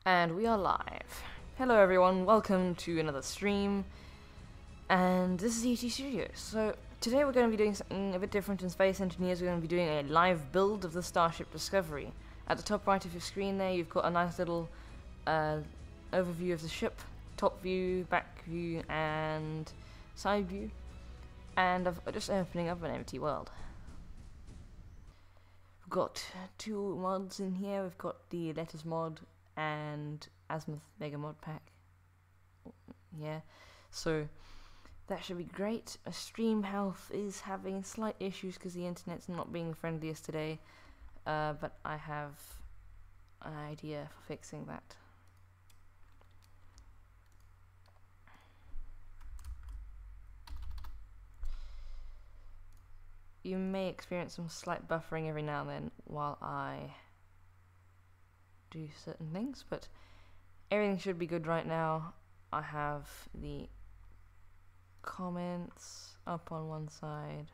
And we are live. Hello everyone, welcome to another stream. And this is ET Studios. So today we're going to be doing something a bit different in Space Engineers. We're going to be doing a live build of the Starship Discovery. At the top right of your screen there, you've got a nice little overview of the ship. Top view, back view, and side view. And I'm just opening up an empty world. We've got two mods in here. We've got the Letters mod and Azimuth Mega Mod Pack. Yeah, so that should be great. Stream health is having slight issues because the internet's not being the friendliest today, but I have an idea for fixing that. You may experience some slight buffering every now and then while I do certain things, but everything should be good right now. I have the comments up on one side.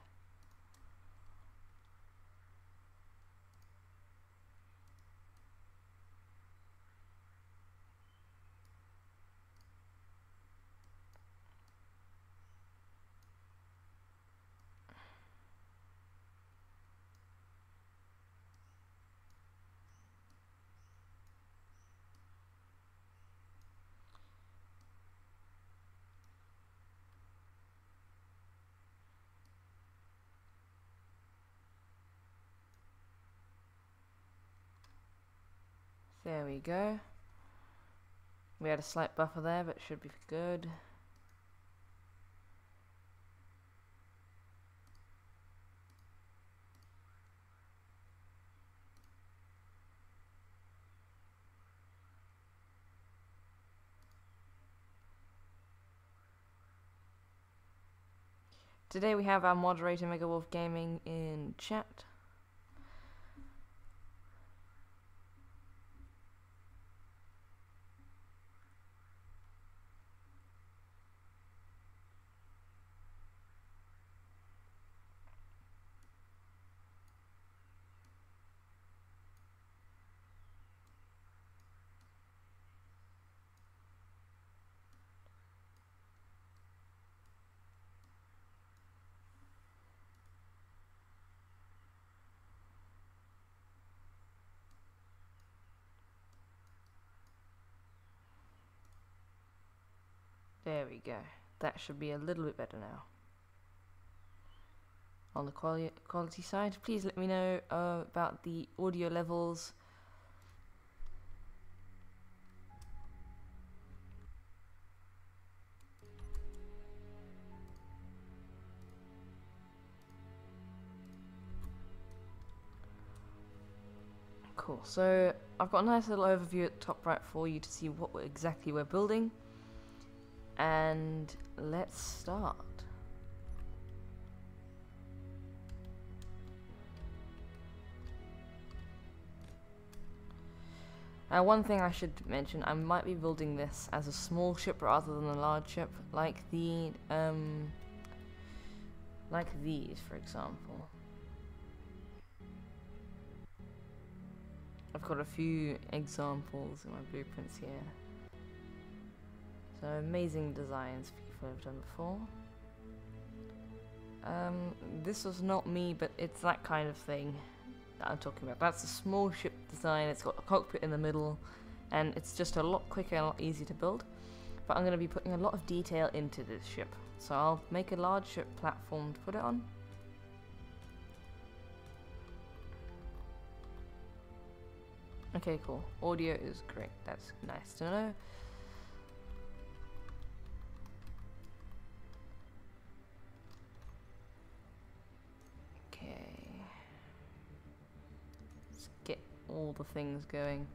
There we go. We had a slight buffer there, but it should be good. Today we have our moderator Mega Wolf Gaming in chat. There we go. That should be a little bit better now. On the quality side, please let me know about the audio levels. Cool, so I've got a nice little overview at the top right for you to see what exactly we're building. And let's start. Now, one thing I should mention, I might be building this as a small ship rather than a large ship, like these, for example. I've got a few examples in my blueprints here. So amazing designs people have done before. This was not me, but it's that kind of thing that I'm talking about. That's a small ship design. It's got a cockpit in the middle, and it's just a lot quicker and a lot easier to build. But I'm going to be putting a lot of detail into this ship. So I'll make a large ship platform to put it on. Okay, cool. Audio is great. That's nice to know. All the things going.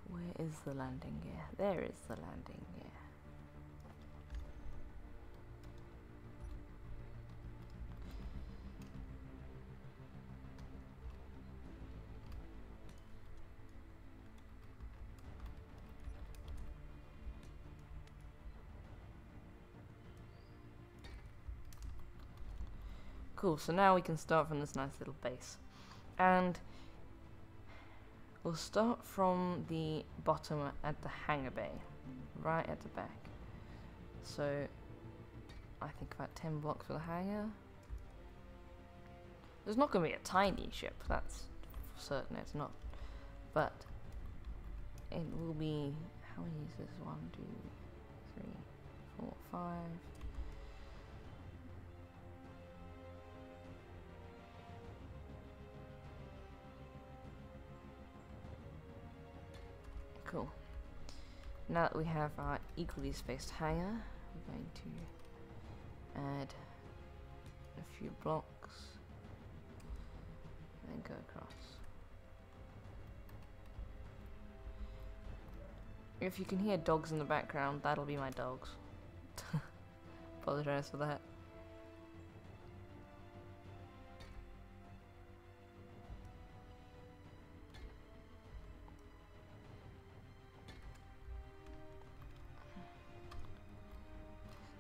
Where is the landing gear? There is the landing gear. Cool, so now we can start from this nice little base. And We'll start from the bottom at the hangar bay, right at the back. So I think about 10 blocks for the hangar. There's not going to be a tiny ship, that's for certain it's not. But it will be, how many is this? 1, 2, 3, 4, 5. Cool. Now that we have our equally spaced hangar, we're going to add a few blocks and then go across. If you can hear dogs in the background, that'll be my dogs. Apologize for that.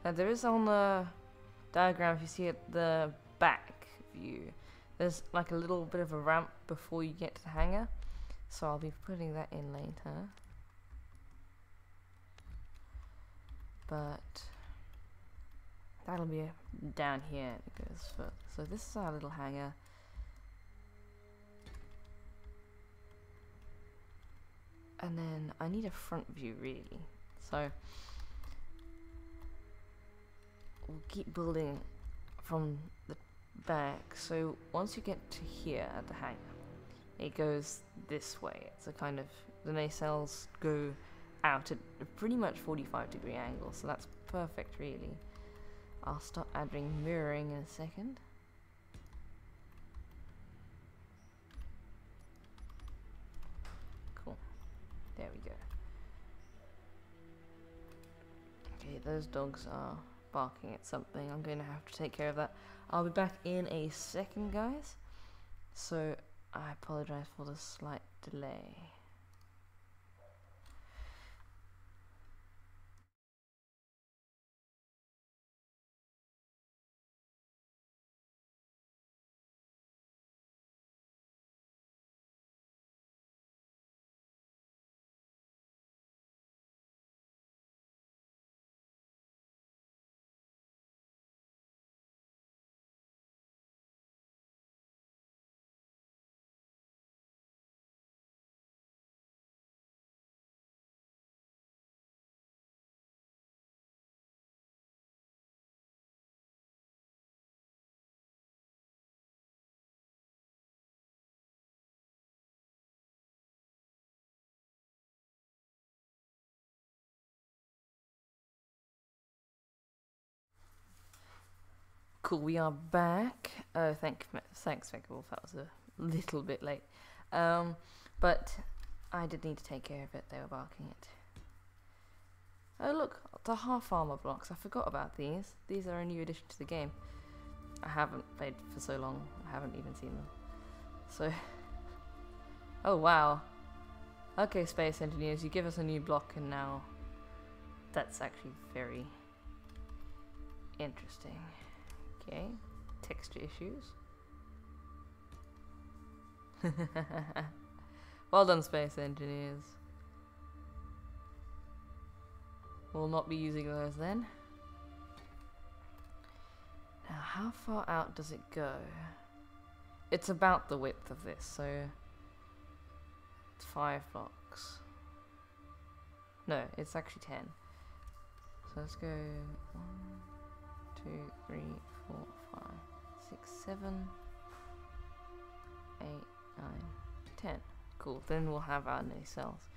Now there is on the diagram, if you see at the back view, there's like a little bit of a ramp before you get to the hangar. So I'll be putting that in later. But that'll be down here. It goes further. So this is our little hangar. And then I need a front view really. So we'll keep building from the back. So once you get to here at the hangar, it goes this way. It's a kind of, the nacelles go out at a pretty much 45-degree angle, so that's perfect really. I'll start adding mirroring in a second. Cool. There we go. Okay, those dogs are barking at something. I'm going to have to take care of that. I'll be back in a second, guys. So I apologize for the slight delay. Cool, we are back. Oh, thanks, Wolf. That was a little bit late. But I did need to take care of it. They were barking it. Oh, look, the half armor blocks. I forgot about these. These are a new addition to the game. I haven't played for so long. I haven't even seen them. So, oh wow. Okay, Space Engineers, you give us a new block, and now that's actually very interesting. Okay, texture issues. Well done, Space Engineers. We'll not be using those then. Now, how far out does it go? It's about the width of this, so it's 5 blocks. No, it's actually 10. So let's go 1, 2, 3, 4, 5, 6, 7, 8, 9, 10. Cool, then we'll have our nacelles.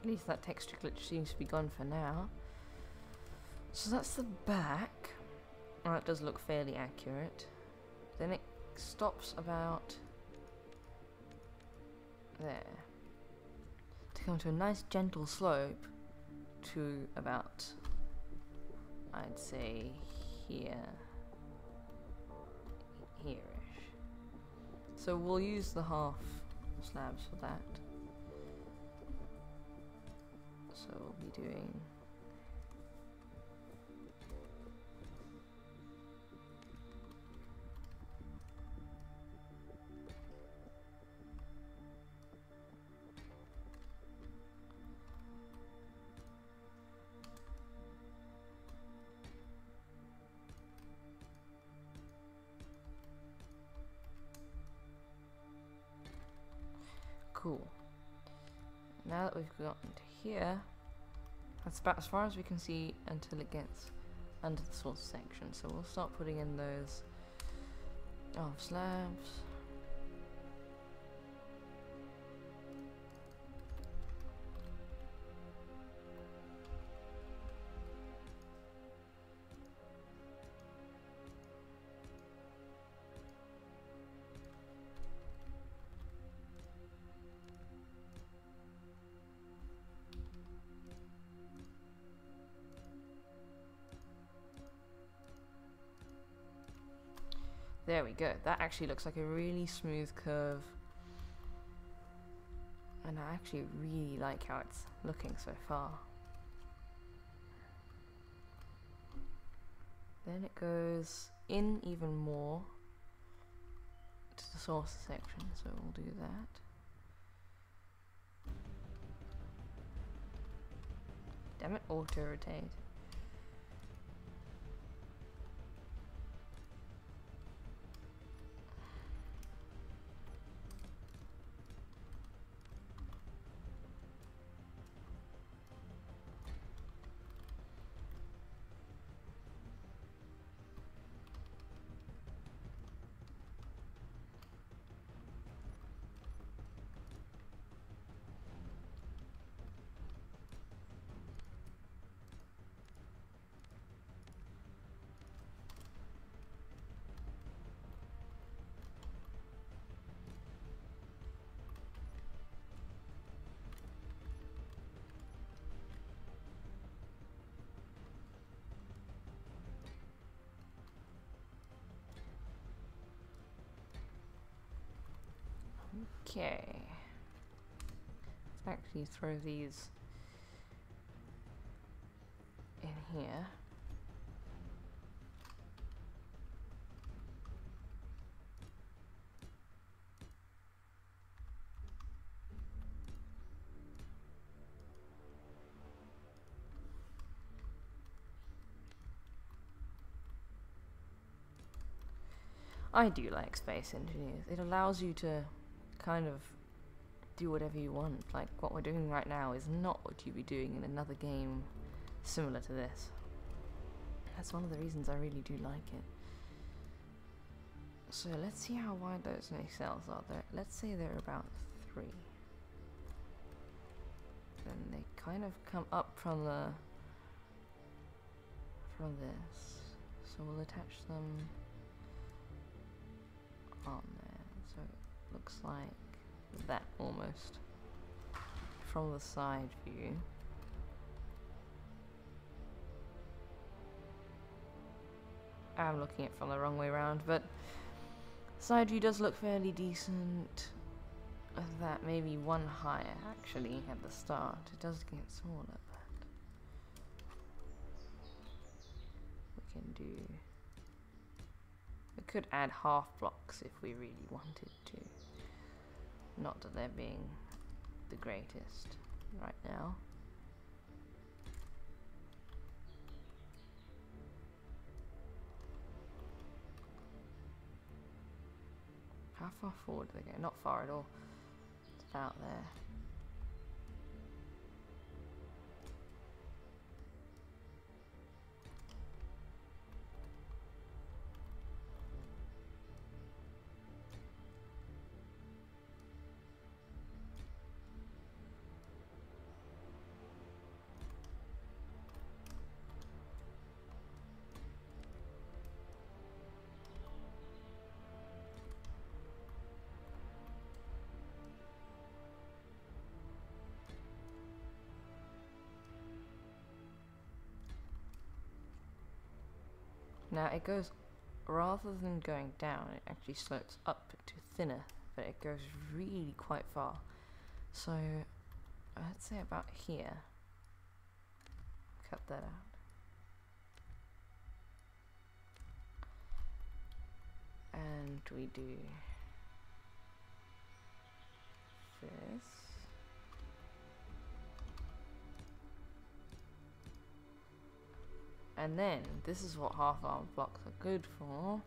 At least that texture glitch seems to be gone for now. So that's the back. Well, it does look fairly accurate. Then it stops about there. To come to a nice gentle slope to about, I'd say, here-ish. So we'll use the half slabs for that. So we'll be doing cool. Now that we've gotten to here, that's about as far as we can see until it gets under the source section. So we'll start putting in those slabs. There we go. That actually looks like a really smooth curve. And I actually really like how it's looking so far. Then it goes in even more to the source section, so we'll do that. Damn it, auto-rotate. Okay, let's actually throw these in here. I do like Space Engineers. It allows you to kind of do whatever you want. Like what we're doing right now is not what you'd be doing in another game similar to this. That's one of the reasons I really do like it. So let's see how wide those nacelles are. Let's say they're about 3. Then they kind of come up from this. So we'll attach them on there. So it looks like that almost from the side view. I'm looking at it from the wrong way around, but side view does look fairly decent. That maybe one higher actually at the start. It does get smaller, but we can do. We could add half blocks if we really wanted to. Not that they're being the greatest right now. How far forward do they go? Not far at all. It's about there. Now it goes, rather than going down, it actually slopes up to thinner, but it goes really quite far. So I'd say about here. Cut that out. And we do this. And then, this is what half-arm blocks are good for.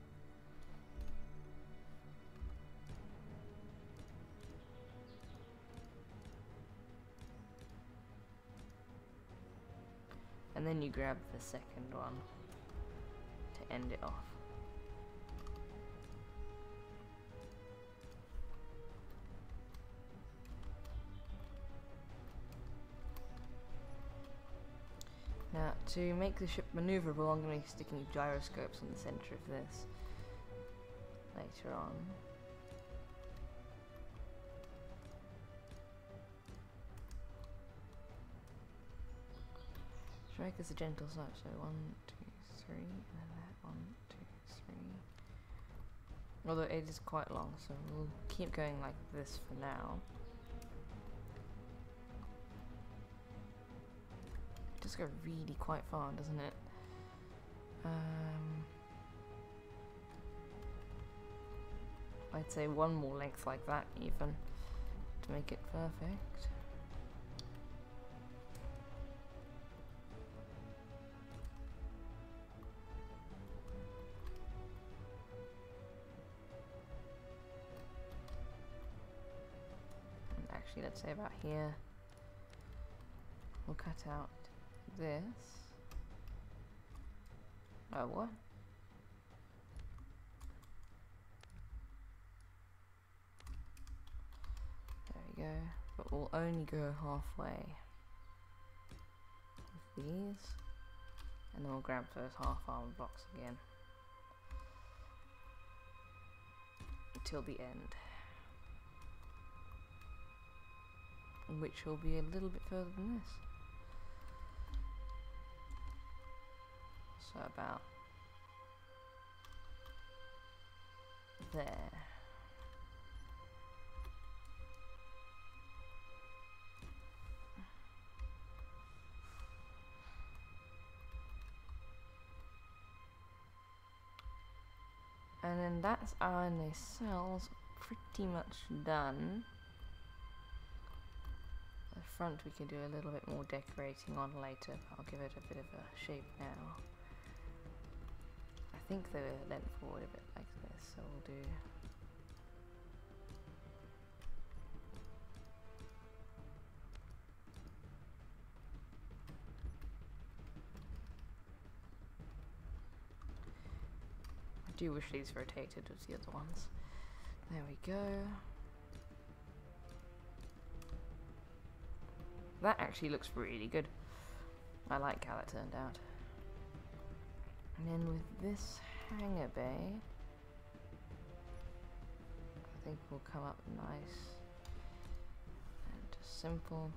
And then you grab the second one to end it off. Now, to make the ship maneuverable, I'm going to be sticking gyroscopes on the center of this later on. Should make this a gentle slope, so 1, 2, 3, and then that 1, 2, 3. Although it is quite long, so we'll keep going like this for now. It does go really quite far, doesn't it? I'd say one more length like that even to make it perfect. And actually, let's say about here. We'll cut out this. Oh, what? There we go. But we'll only go halfway with these. And then we'll grab those half-arm blocks again. Until the end. Which will be a little bit further than this. So about there. And then that's our nacelles pretty much done. The front we can do a little bit more decorating on later. I'll give it a bit of a shape now. I think they were leant forward a bit like this, so we'll do I do wish these rotated as the other ones. There we go. That actually looks really good. I like how that turned out. And then with this hangar bay, I think we'll come up nice and simple.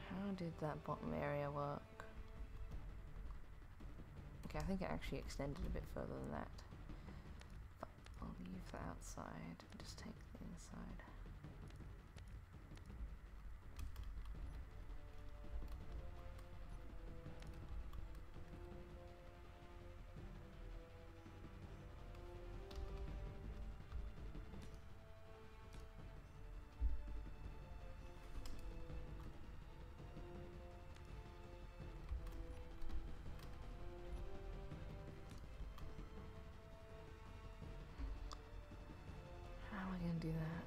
How did that bottom area work? Okay, I think it actually extended a bit further than that. But I'll leave the outside and just take the inside. Do that.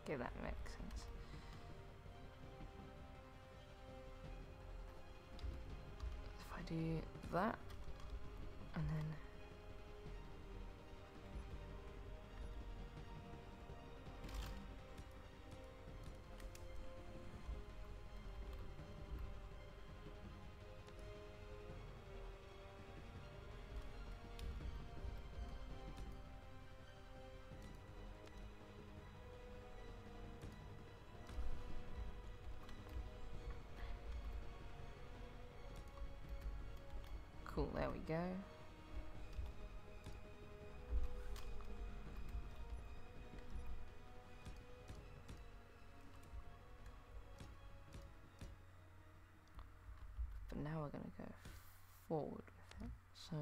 Okay, that makes sense. If I do that, and then cool, there we go. But now we're going to go forward with it. So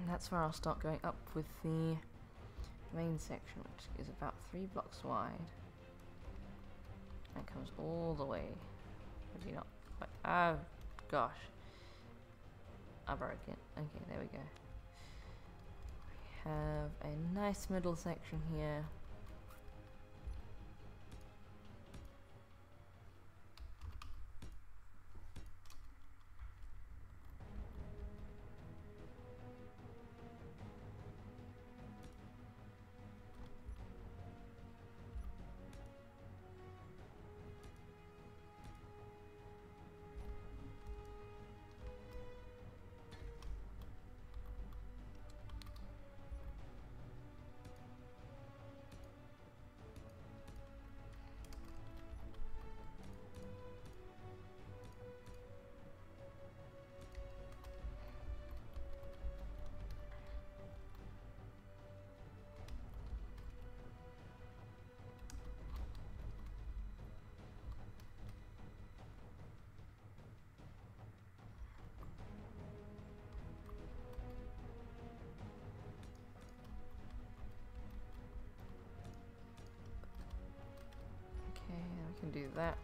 and that's where I'll start going up with the main section, which is about 3 blocks wide and comes all the way, maybe not quite, oh gosh, I broke it. Okay, there we go. We have a nice middle section here. Okay, we can do that.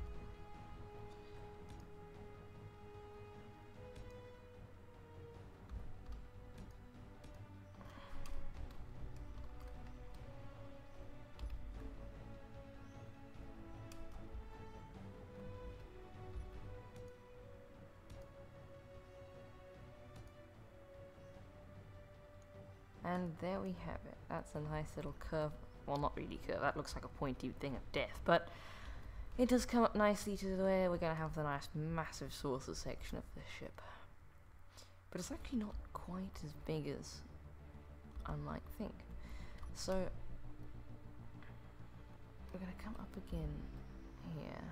And there we have it. That's a nice little curve. Well, not really curve. That looks like a pointy thing of death, but it does come up nicely to where we're going to have the nice massive saucer section of the ship. But it's actually not quite as big as I might think. So we're going to come up again here.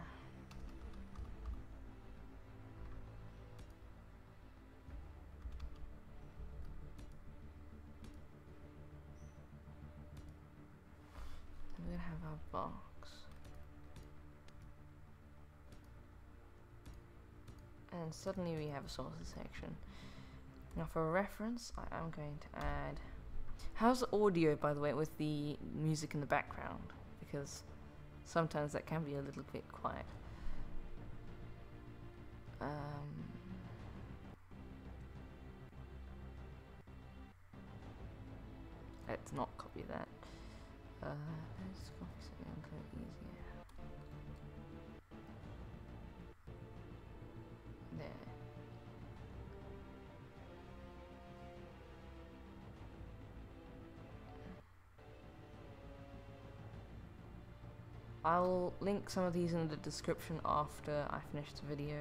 We're going to have our box. And suddenly we have a saucer section. Now for reference, I am going to add... How's the audio, by the way, with the music in the background? Because sometimes that can be a little bit quiet. Let's not copy that. Let's copy something a little easier. There. I'll link some of these in the description after I finish the video.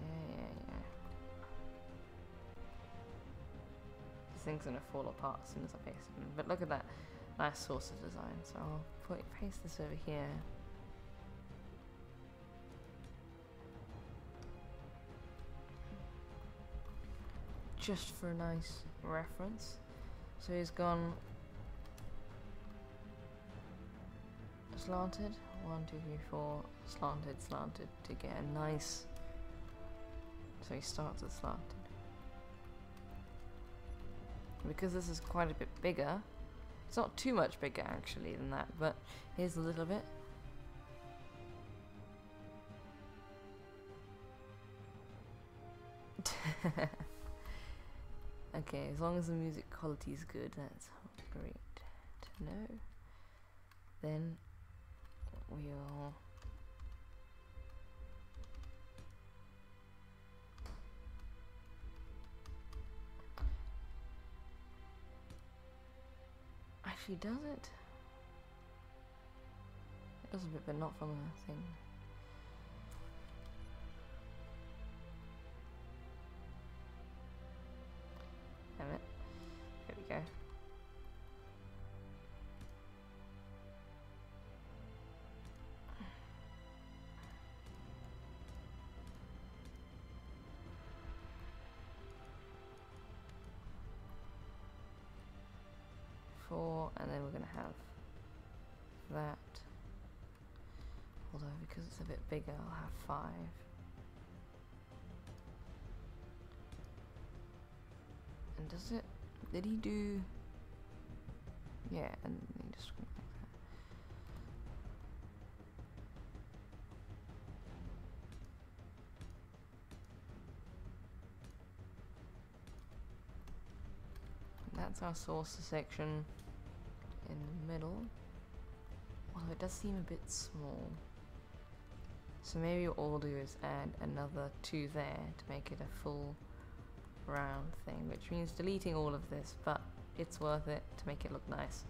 Yeah. This thing's gonna fall apart as soon as I paste it in. But look at that nice source of design. So I'll paste this over here. Just for a nice reference. So he's gone slanted, 1, 2, 3, 4, slanted to get a nice. So he starts with slanted. Because this is quite a bit bigger, it's not too much bigger actually than that, but here's a little bit. Okay, as long as the music quality is good, that's great to know. Then we'll actually does it? It does a bit, but not from a thing. Damn it. There we go. And then we're going to have that, although because it's a bit bigger I'll have 5. And does it, did he do, yeah, and he just went like that. That's our saucer section in the middle. Although it does seem a bit small. So maybe what we'll do is add another 2 there to make it a full round thing, which means deleting all of this, but it's worth it to make it look nice.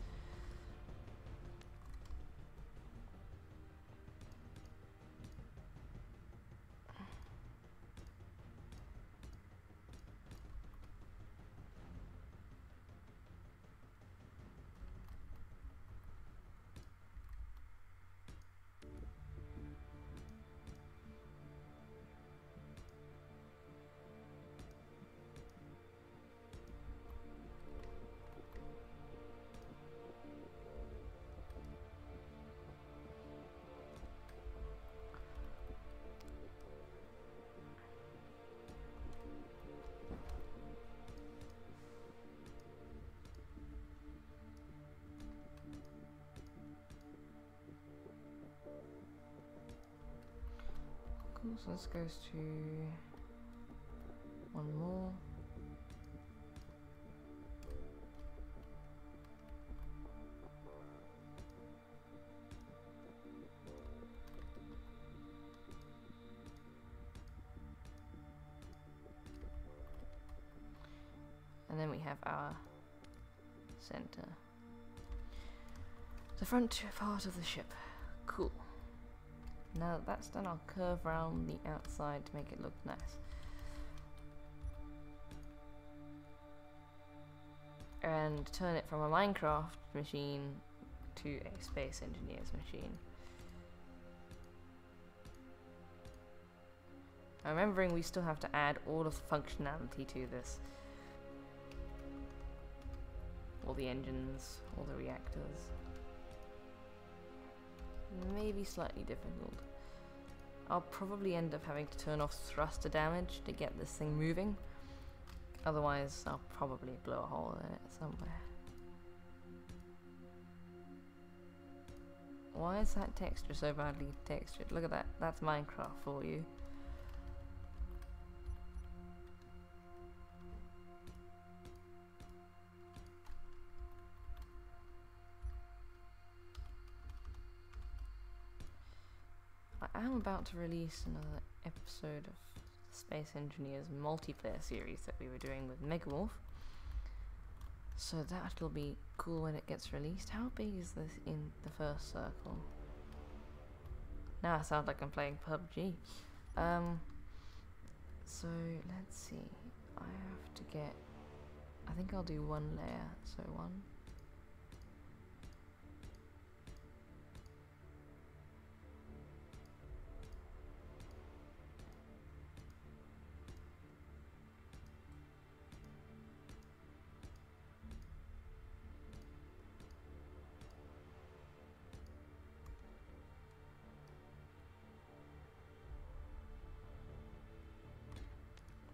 Cool, so this goes to 1 more. And then we have our center. The front part of the ship. Cool. Now that that's done, I'll curve around the outside to make it look nice. And turn it from a Minecraft machine to a Space Engineer's machine. Now remembering we still have to add all of the functionality to this. All the engines, all the reactors. Maybe slightly difficult. I'll probably end up having to turn off thruster damage to get this thing moving. Otherwise, I'll probably blow a hole in it somewhere. Why is that texture so badly textured? Look at that. That's Minecraft for you. I am about to release another episode of Space Engineers multiplayer series that we were doing with Megawolf. So that'll be cool when it gets released. How big is this in the first circle? Now I sound like I'm playing PUBG. So let's see. I have to get... I think I'll do one layer. So one.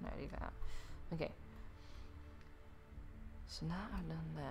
No, leave that out. Okay. So now I've done that.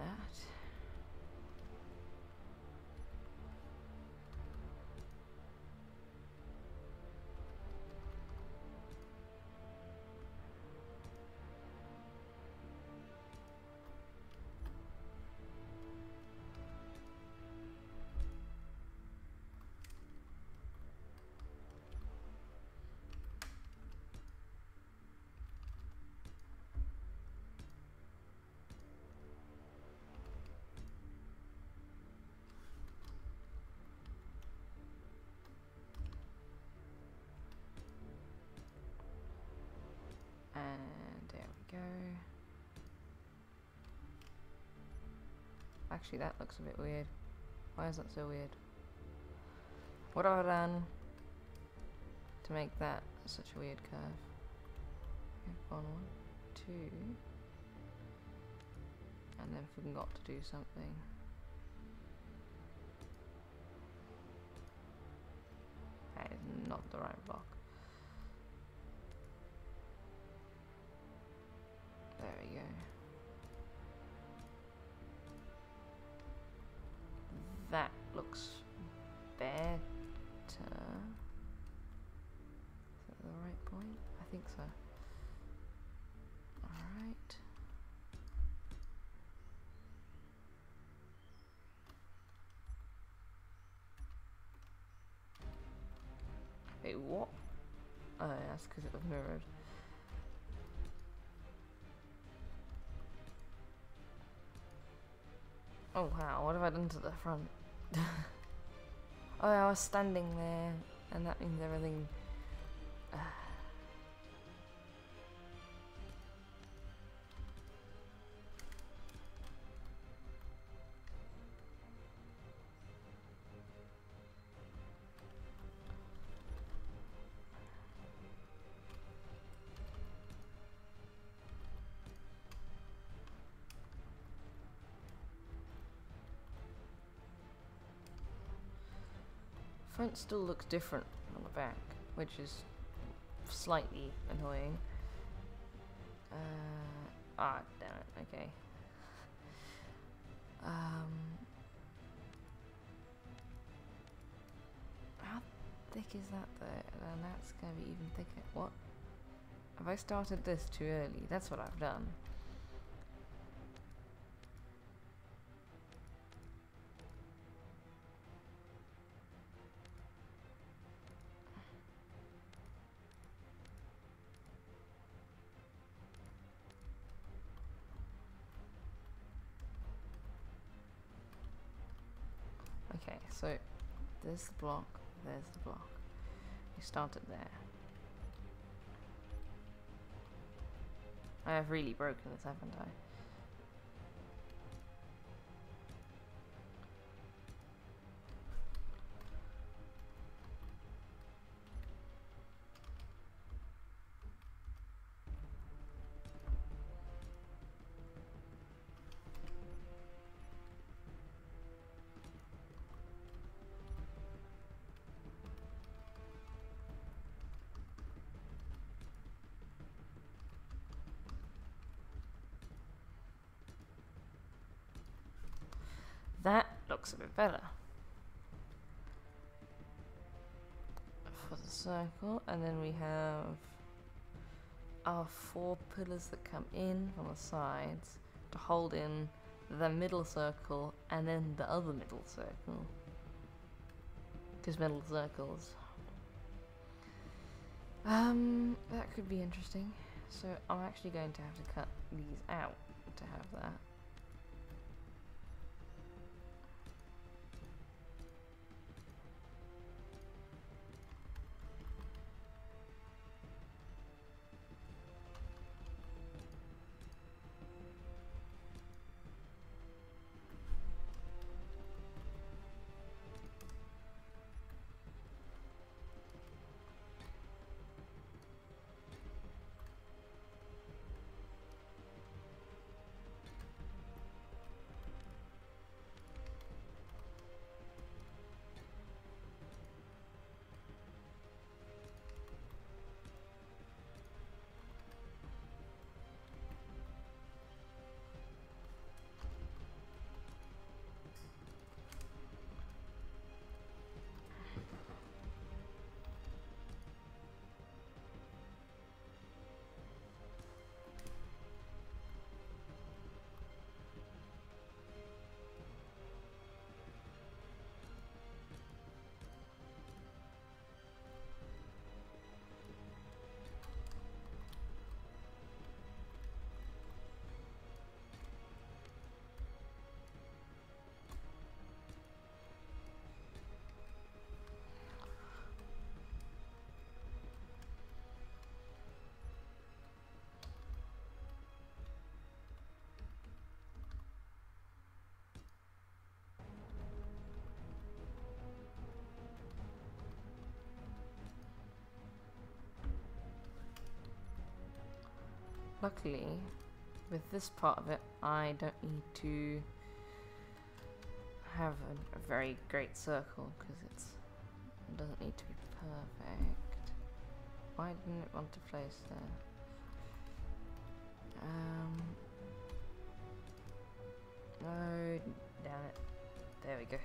And there we go. Actually, that looks a bit weird. Why is that so weird? What have I done to make that such a weird curve? Okay, one, two, and then forgot to do something. That is not the right block. There we go. That looks better. Is that the right point? I think so. Alright. Wait, what? Oh, that's because it was mirrored. Oh wow, what have I done to the front? Oh, I was standing there, and that means everything... Front still looks different on the back, which is slightly annoying. Ah, damn it, okay. How thick is that though? And that's gonna be even thicker. What? Have I started this too early? That's what I've done. Okay, so there's the block, there's the block. You started there. I have really broken this, haven't I? That looks a bit better for the circle, and then we have our 4 pillars that come in from the sides to hold in the middle circle and then the other middle circle, because middle circles That could be interesting. So I'm actually going to have to cut these out to have that. Luckily, with this part of it, I don't need to have a very great circle because it doesn't need to be perfect. Why didn't it want to place there? No, damn it. There we go.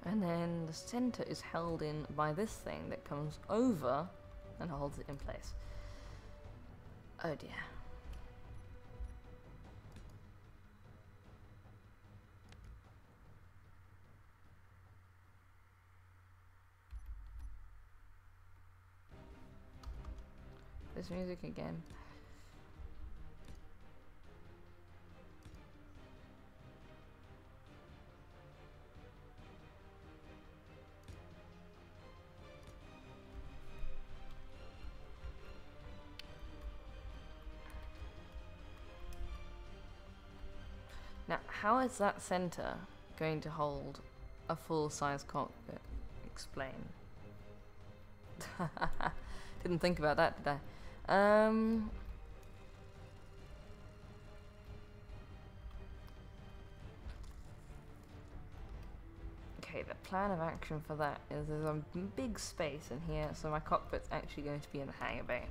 And then the center is held in by this thing that comes over and holds it in place. Oh dear. This music again. Now, how is that center going to hold a full-size cockpit? Explain. Didn't think about that, did I? Okay, the plan of action for that is there's a big space in here, so my cockpit's actually going to be in the hangar bay.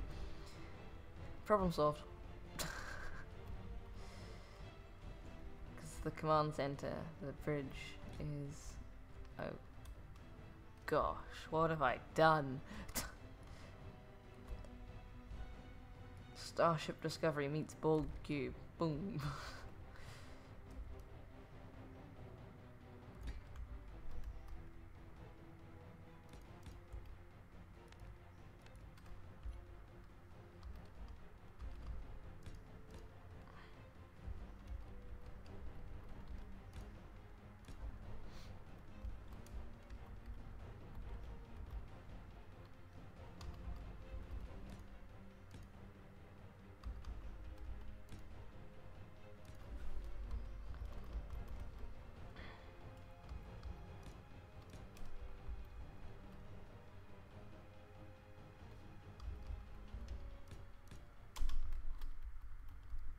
Problem solved. The command center, the bridge is... Oh gosh, what have I done? Starship Discovery meets Borg Cube. Boom.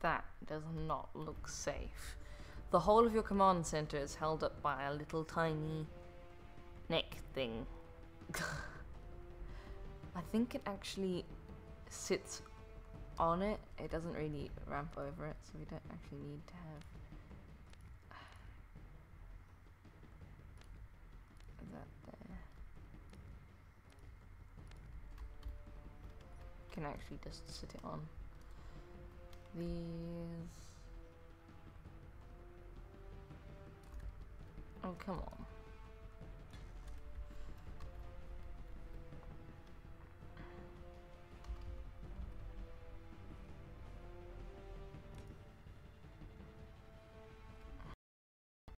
That does not look safe. The whole of your command center is held up by a little tiny neck thing. I think it actually sits on it. It doesn't really ramp over it, so we don't actually need to have that there. Can actually just sit it on these. Oh, come on.